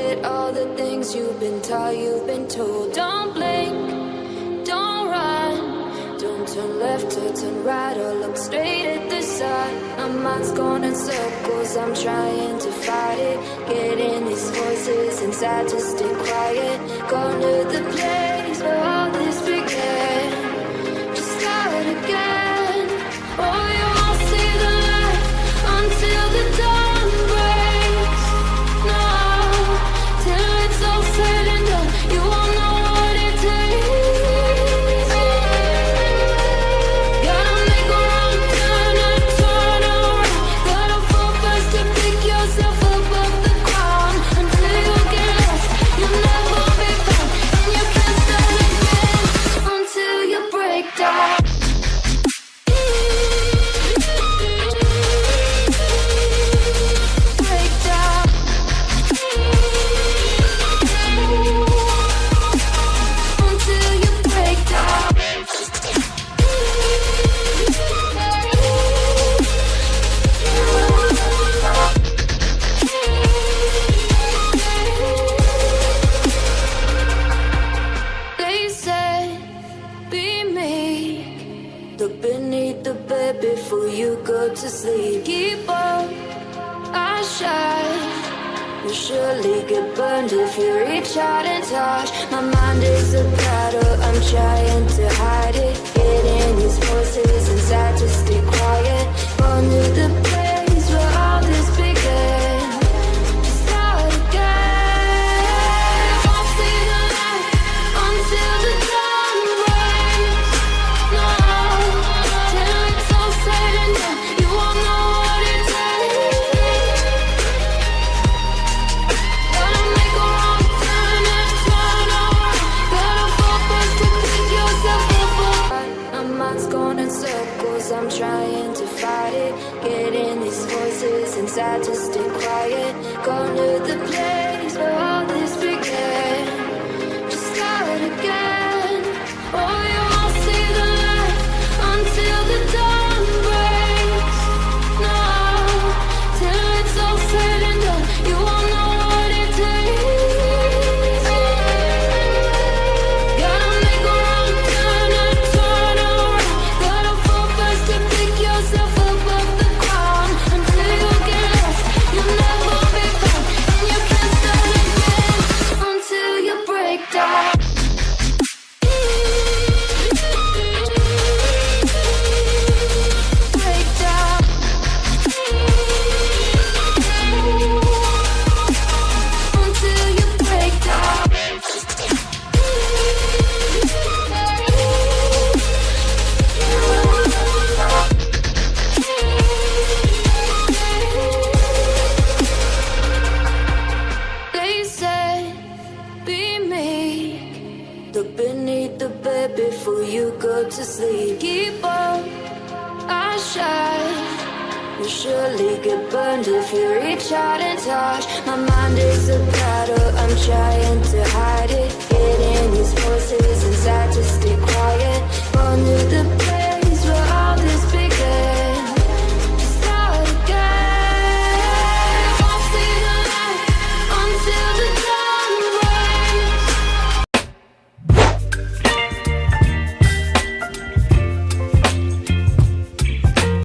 forget all the things you've been taught, you've been told. Don't blink, don't run, don't turn left or turn right or look straight at the sun. My mind's going in circles, I'm trying to fight it. Getting these voices inside to stay quiet. Going to the place where all this began. Just start again. Oh, you won't see the light until the dawn breaks. No, till it's all said and done, you won't know what it takes. Gotta make a wrong turn and turn around. Gotta fall fast to pick yourself up off the ground. Until you get lost, you'll never be found. And you can't start again until you break down. Look beneath the bed before you go to sleep. Keep on, I shine. You'll surely get burned if you reach out and touch. My mind is a battle, I'm trying to hide it. Getting these voices inside to stay quiet. Going to the place where all this began. Just start again. Won't see the light until the dawn breaks. No, till it's all said and done, you won't know what it takes. Gotta make a wrong turn and turn around. Gotta fall fast to pick yourself up. My mind's going in circles, I'm trying to fight it. Getting these voices inside to stay quiet. Going to the place where all this began. Just start again. Oh, you won't see the light until the dawn breaks. No, till it's all said and done, you won't know what it takes. Gotta make a wrong turn and turn around. Gotta fall fast to pick yourself up off the ground. Until you get lost, you'll never be found. And you can't start again until you break down. Break down. Until you break down. They said, be me. Look beneath the bed before you go to sleep. Keep on, I shine. You'll surely get burned if you reach out and touch. My mind is a battle, I'm trying to hide it. Getting these voices inside to stay quiet. Going to the